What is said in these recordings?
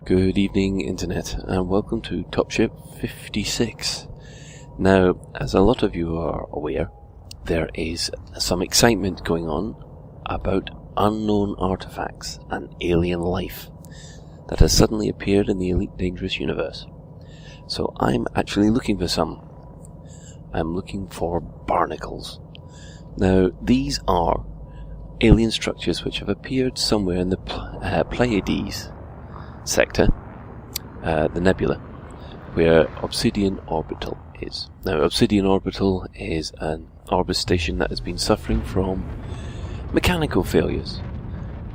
Good evening, Internet, and welcome to Top Ship 56. Now, as a lot of you are aware, there is some excitement going on about unknown artifacts and alien life that has suddenly appeared in the Elite Dangerous universe. So I'm actually looking for some. I'm looking for barnacles. Now, these are alien structures which have appeared somewhere in the Pleiades sector, the nebula, where Obsidian Orbital is. Now, Obsidian Orbital is an orbit station that has been suffering from mechanical failures,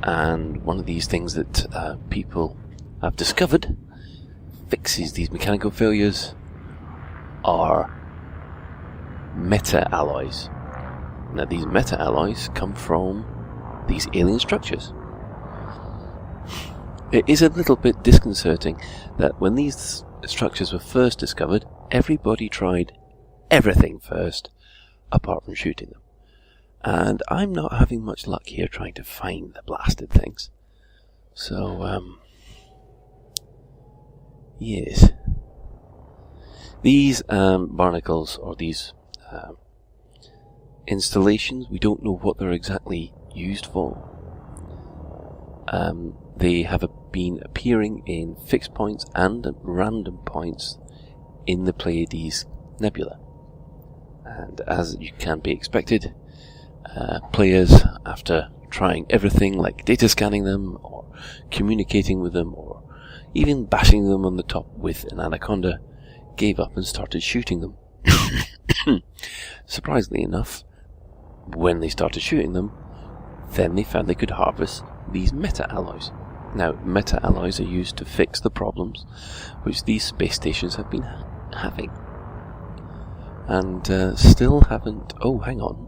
and one of these things that people have discovered fixes these mechanical failures are meta-alloys. Now, these meta-alloys come from these alien structures. It is a little bit disconcerting that when these structures were first discovered, everybody tried everything first, apart from shooting them. And I'm not having much luck here trying to find the blasted things. So, yes. These barnacles, or these installations, we don't know what they're exactly used for. They have been appearing in fixed points and at random points in the Pleiades nebula. And as you can be expected, players, after trying everything like data scanning them, or communicating with them, or even bashing them on the top with an anaconda, gave up and started shooting them. Surprisingly enough, when they started shooting them, then they found they could harvest these meta-alloys. Now, meta-alloys are used to fix the problems which these space stations have been having. And still haven't... Oh, hang on.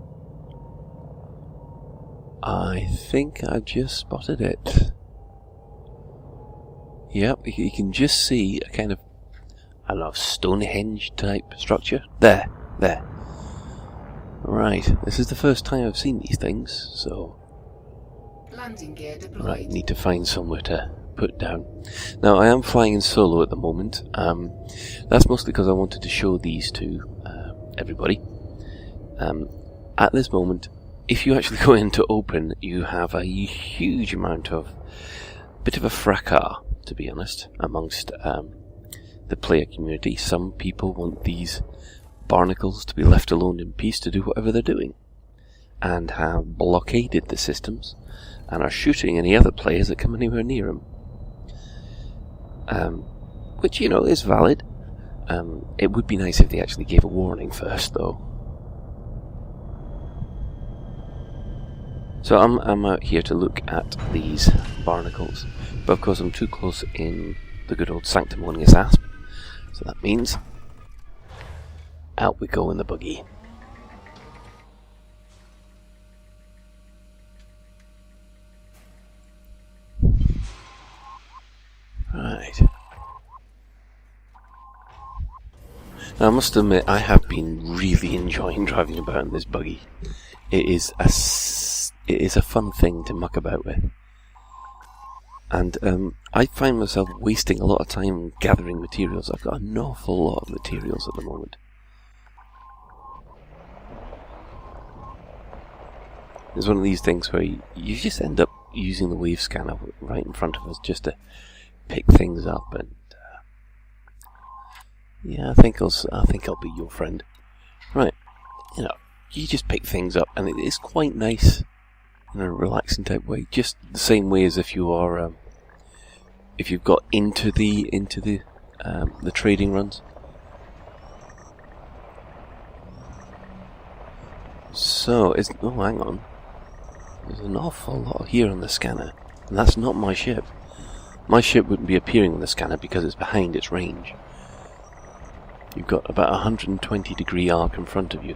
I think I've just spotted it. Yep, you can just see a kind of, I don't know, Stonehenge type structure. There. Right, this is the first time I've seen these things, so... Landing gear deployed. Right, need to find somewhere to put down. Now, I am flying in solo at the moment. That's mostly because I wanted to show these to everybody. At this moment, if you actually go into open, you have a huge amount of... bit of a fracas, to be honest, amongst the player community. Some people want these barnacles to be left alone in peace to do whatever they're doing, and have blockaded the systems, and are shooting any other players that come anywhere near them. Which, you know, is valid. It would be nice if they actually gave a warning first, though. So I'm out here to look at these barnacles, but of course I'm too close in the good old sanctimonious asp, so that means out we go in the buggy. Right. Now, I must admit, I have been really enjoying driving about in this buggy. It is a fun thing to muck about with. And I find myself wasting a lot of time gathering materials. I've got an awful lot of materials at the moment. It's one of these things where you just end up using the wave scanner right in front of us just to pick things up, and yeah, I think I'll be your friend. Right, you know, you just pick things up, and it is quite nice in a relaxing type way, just the same way as if you are, if you've got into the trading runs. So hang on, there's an awful lot here on the scanner, and that's not my ship. My ship wouldn't be appearing on the scanner because it's behind its range. You've got about a 120 degree arc in front of you,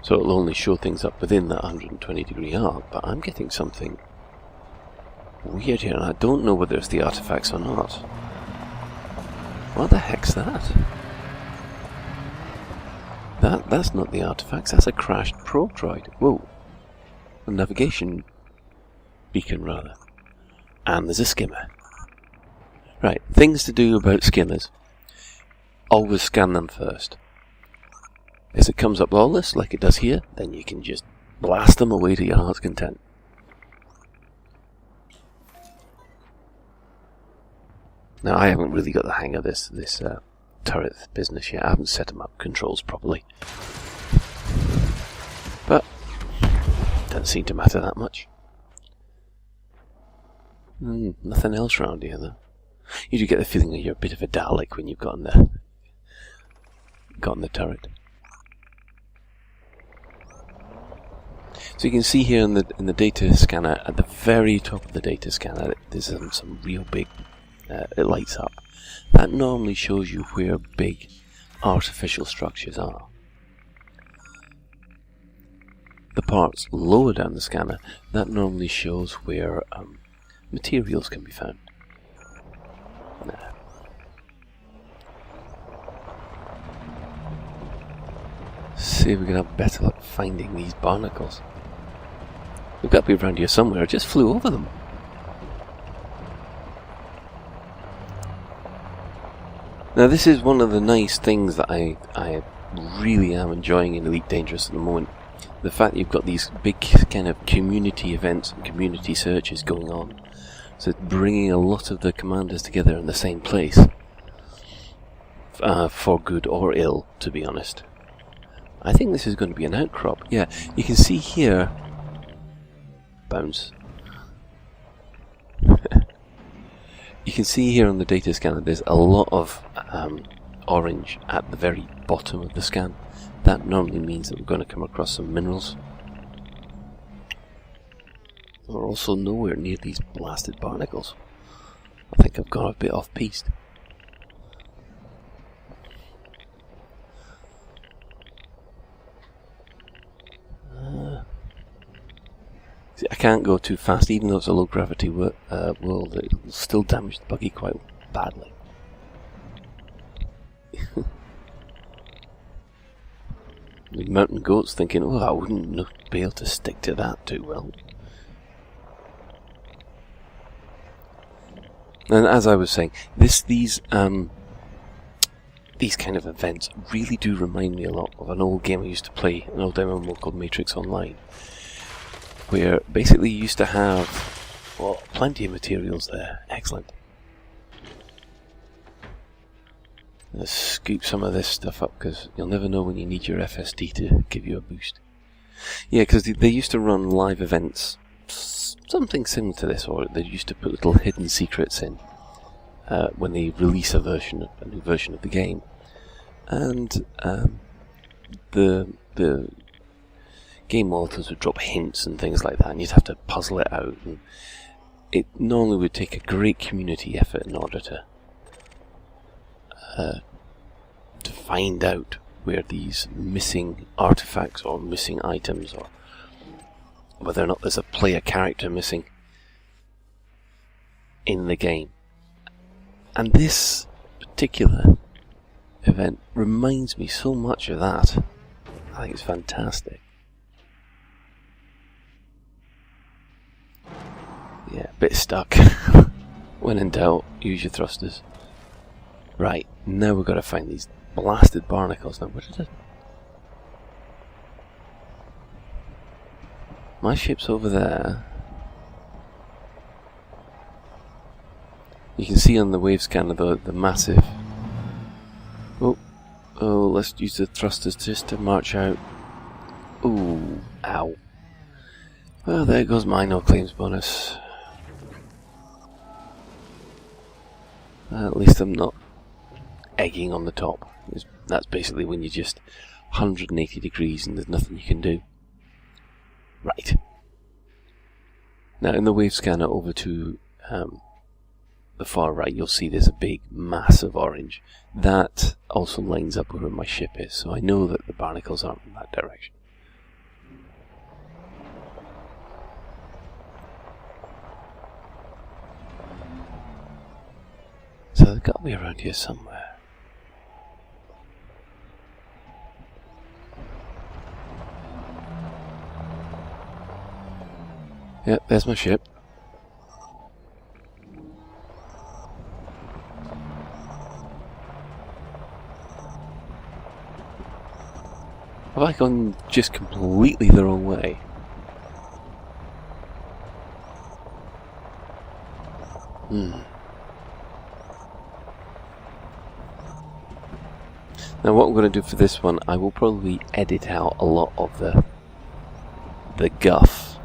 so it'll only show things up within that 120 degree arc, but I'm getting something weird here, and I don't know whether it's the artifacts or not. What the heck's that? That's not the artifacts, that's a crashed probe droid. Whoa. A navigation beacon, rather. And there's a skimmer. Right, things to do about skimmers. Always scan them first. As it comes up lawless, like it does here, then you can just blast them away to your heart's content. Now, I haven't really got the hang of this turret business yet. I haven't set them up controls properly. But, doesn't seem to matter that much. Nothing else around here, though. You do get the feeling that you're a bit of a Dalek when you've gotten the turret. So you can see here in the data scanner, at the very top of the data scanner, there's some real big. It lights up. That normally shows you where big artificial structures are. The parts lower down the scanner, that normally shows where materials can be found. See if we can have better luck finding these barnacles. They've got to be around here somewhere. I just flew over them. Now this is one of the nice things that I really am enjoying in Elite Dangerous at the moment. The fact that you've got these big kind of community events and community searches going on. So it's bringing a lot of the commanders together in the same place. For good or ill, to be honest. I think this is going to be an outcrop. Yeah, you can see here... Bounce. You can see here on the data scanner there's a lot of orange at the very bottom of the scan. That normally means that we're going to come across some minerals. We're also nowhere near these blasted barnacles. I think I've gone a bit off-piste. I can't go too fast, even though it's a low gravity world, it will still damage the buggy quite badly. The mountain goat's thinking, oh, I wouldn't be able to stick to that too well. And as I was saying, these kind of events really do remind me a lot of an old game I used to play, an old MMO called Matrix Online, where basically you used to have, well, plenty of materials there. Excellent. Let's scoop some of this stuff up, because you'll never know when you need your FSD to give you a boost. Yeah, because they used to run live events, something similar to this, or they used to put little hidden secrets in when they release a new version of the game. And the game authors would drop hints and things like that, and you'd have to puzzle it out. And it normally would take a great community effort in order to find out where these missing artifacts or missing items, or whether or not there's a player character missing in the game. And this particular event reminds me so much of that. I think it's fantastic. Yeah, a bit stuck. When in doubt, use your thrusters. Right, now we've got to find these blasted barnacles. Now, what is it? My ship's over there. You can see on the wave scanner the massive... Oh, let's use the thrusters just to march out. Ooh, ow. Well, there goes my no claims bonus. At least I'm not egging on the top. That's basically when you're just 180 degrees and there's nothing you can do. Right. Now in the wave scanner over to the far right, you'll see there's a big mass of orange. That also lines up where my ship is, so I know that the barnacles aren't in that direction. So they've got to be around here somewhere. Yep, there's my ship. like I'm just completely the wrong way. Now what I'm going to do for this one, I will probably edit out a lot of the guff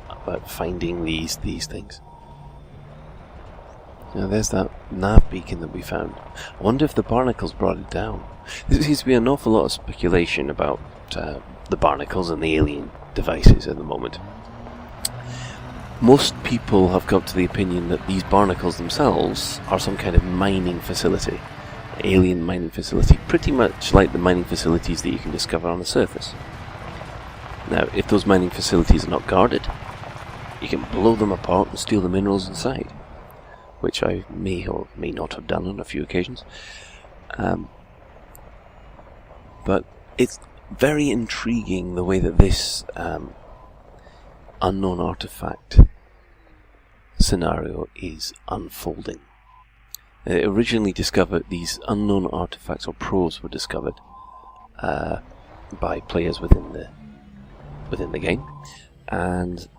about finding these things. Now there's that nav beacon that we found. I wonder if the barnacles brought it down. There seems to be an awful lot of speculation about the barnacles and the alien devices at the moment. Most people have come to the opinion that these barnacles themselves are some kind of mining facility. Alien mining facility, pretty much like the mining facilities that you can discover on the surface. Now, if those mining facilities are not guarded, you can blow them apart and steal the minerals inside, which I may or may not have done on a few occasions. But it's very intriguing the way that this unknown artifact scenario is unfolding. Originally discovered, these unknown artifacts or probes were discovered by players within the game, and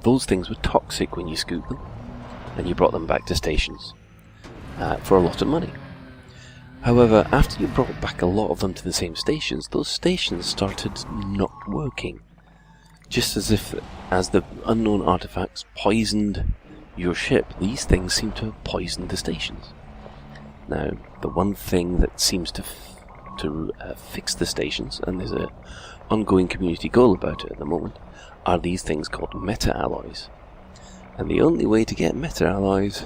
those things were toxic when you scooped them, and you brought them back to stations for a lot of money. However, after you brought back a lot of them to the same stations, those stations started not working. Just as the unknown artifacts poisoned your ship, these things seem to have poisoned the stations. Now, the one thing that seems to fix the stations, and there's an ongoing community goal about it at the moment, are these things called meta-alloys. And the only way to get meta-alloys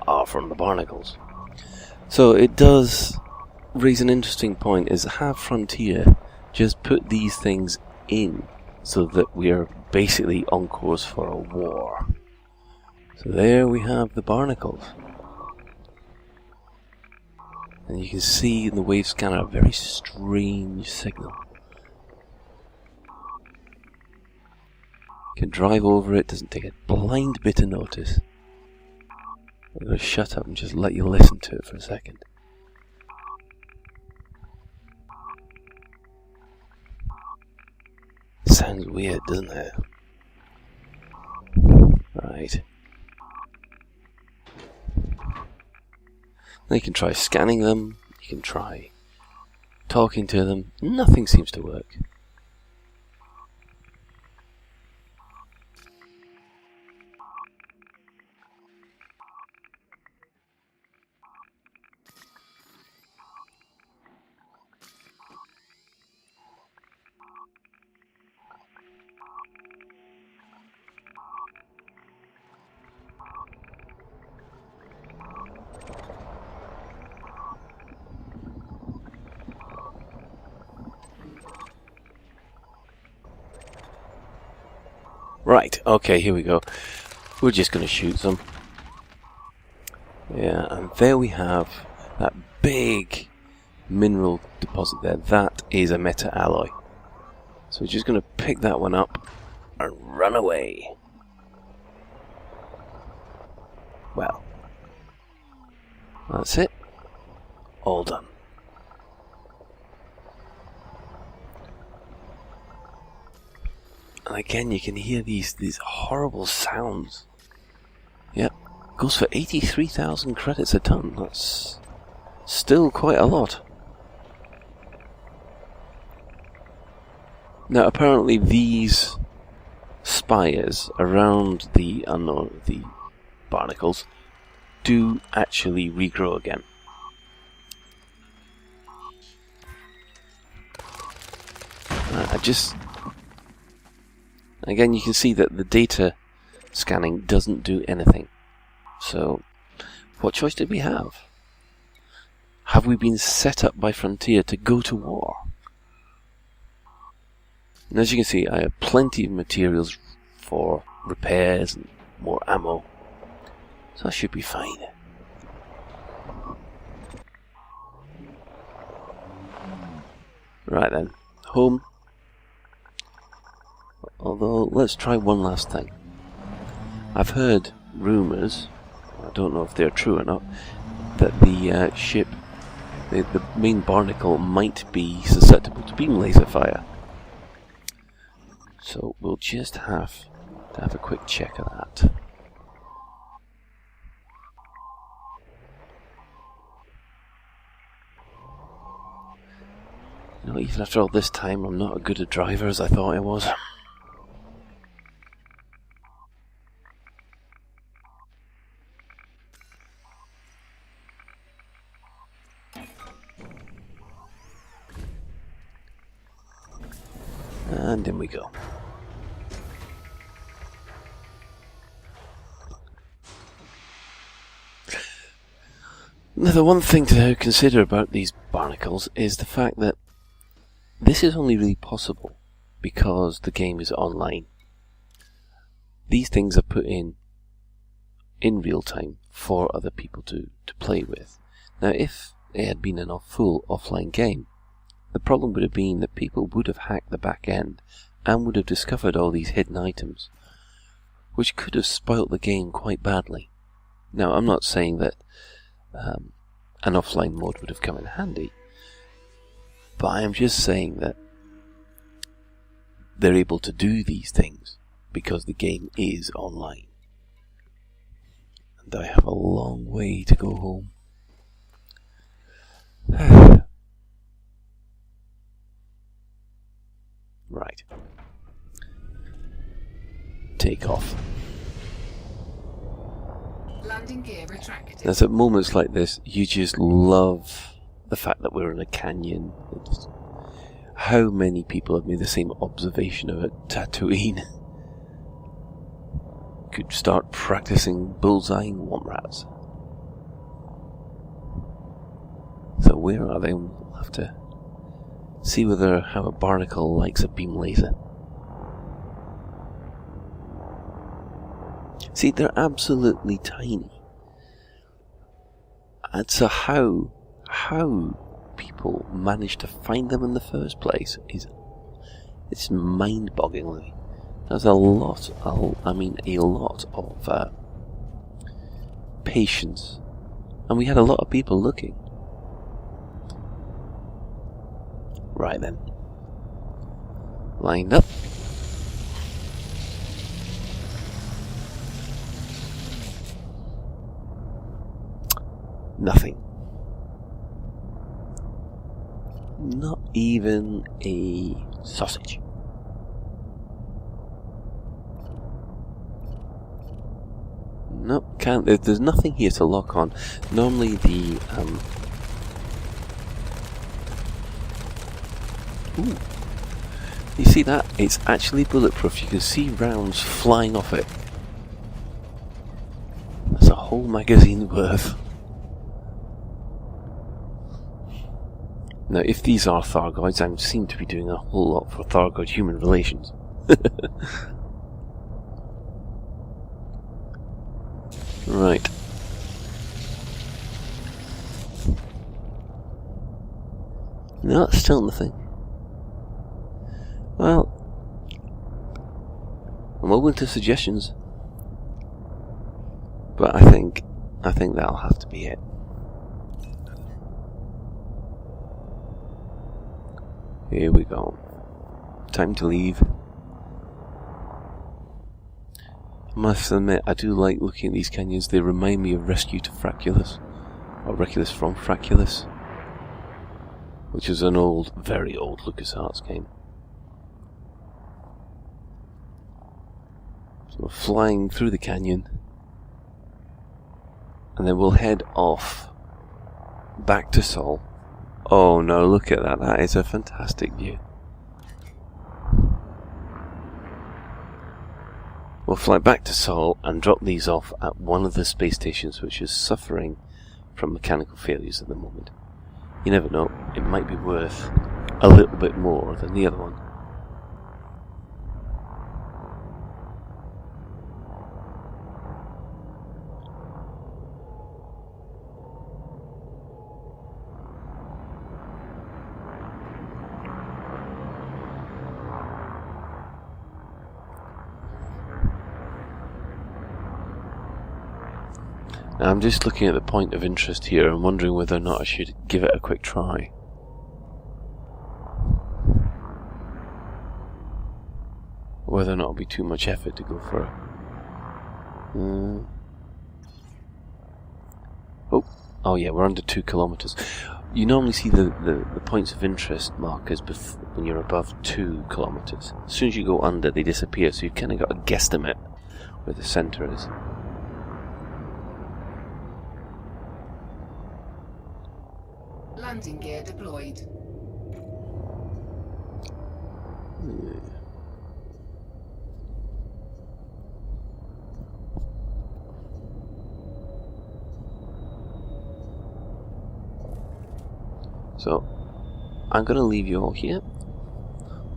are from the barnacles. So it does raise an interesting point, is have Frontier just put these things in so that we are basically on course for a war. So there we have the barnacles. And you can see in the wave scanner a very strange signal. You can drive over it, doesn't take a blind bit of notice. I'm going to shut up and just let you listen to it for a second. Sounds weird, doesn't it? Right. Now you can try scanning them, you can try talking to them, nothing seems to work. Right, okay, here we go. We're just going to shoot them. Yeah, and there we have that big mineral deposit there. That is a meta-alloy. So we're just going to pick that one up and run away. Well, that's it. All done. And again, you can hear these horrible sounds. Yep, goes for 83,000 credits a ton. That's still quite a lot. Now, apparently, these spires around the barnacles do actually regrow again. Again, you can see that the data scanning doesn't do anything. So, what choice did we have? Have we been set up by Frontier to go to war? And as you can see, I have plenty of materials for repairs and more ammo. So I should be fine. Right then, home. Although, let's try one last thing. I've heard rumours, I don't know if they're true or not, that the ship the main barnacle might be susceptible to beam laser fire. So we'll just have to have a quick check of that. You know, even after all this time, I'm not as good a driver as I thought I was. And in we go. Now, the one thing to consider about these barnacles is the fact that this is only really possible because the game is online. These things are put in real time for other people to play with. Now, if it had been a full offline game, the problem would have been that people would have hacked the back end and would have discovered all these hidden items, which could have spoilt the game quite badly. Now, I'm not saying that an offline mode would have come in handy, but I am just saying that they're able to do these things because the game is online. And I have a long way to go home. Right. Take off. Landing gear retracted. As at moments like this, you just love the fact that we're in a canyon. How many people have made the same observation of Tatooine? Could start practicing bullseyeing womp rats. So where are they? We'll have to see how a barnacle likes a beam laser. See, they're absolutely tiny. And so how people manage to find them in the first place it's mind-bogglingly. There's a lot of patience, and we had a lot of people looking. Right then, lined up. Nothing. Not even a sausage. Nope, can't. There's nothing here to lock on. Normally the Ooh. You see that? It's actually bulletproof. You can see rounds flying off it. That's a whole magazine worth. Now, if these are Thargoids, I seem to be doing a whole lot for Thargoid-human relations. Right. No, it's still nothing. Well, I'm open to suggestions, but I think that'll have to be it. Here we go. Time to leave. I must admit, I do like looking at these canyons. They remind me of Rescue to Fraculus, or Reculus from Fraculus, which is an old, very old LucasArts game. So we're flying through the canyon, and then we'll head off back to Sol. Oh no, look at that. That is a fantastic view. We'll fly back to Sol and drop these off at one of the space stations which is suffering from mechanical failures at the moment. You never know, it might be worth a little bit more than the other one. Now, I'm just looking at the point of interest here and wondering whether or not I should give it a quick try. Whether or not it'll be too much effort to go for it. Oh yeah, we're under 2 kilometers. You normally see the points of interest markers when you're above 2 kilometers. As soon as you go under, they disappear, so you've kind of got a guesstimate where the center is. Landing gear deployed. So, I'm going to leave you all here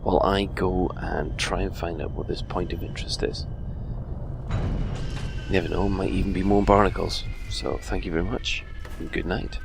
while I go and try and find out what this point of interest is. You never know, might even be more barnacles. So, thank you very much, and good night.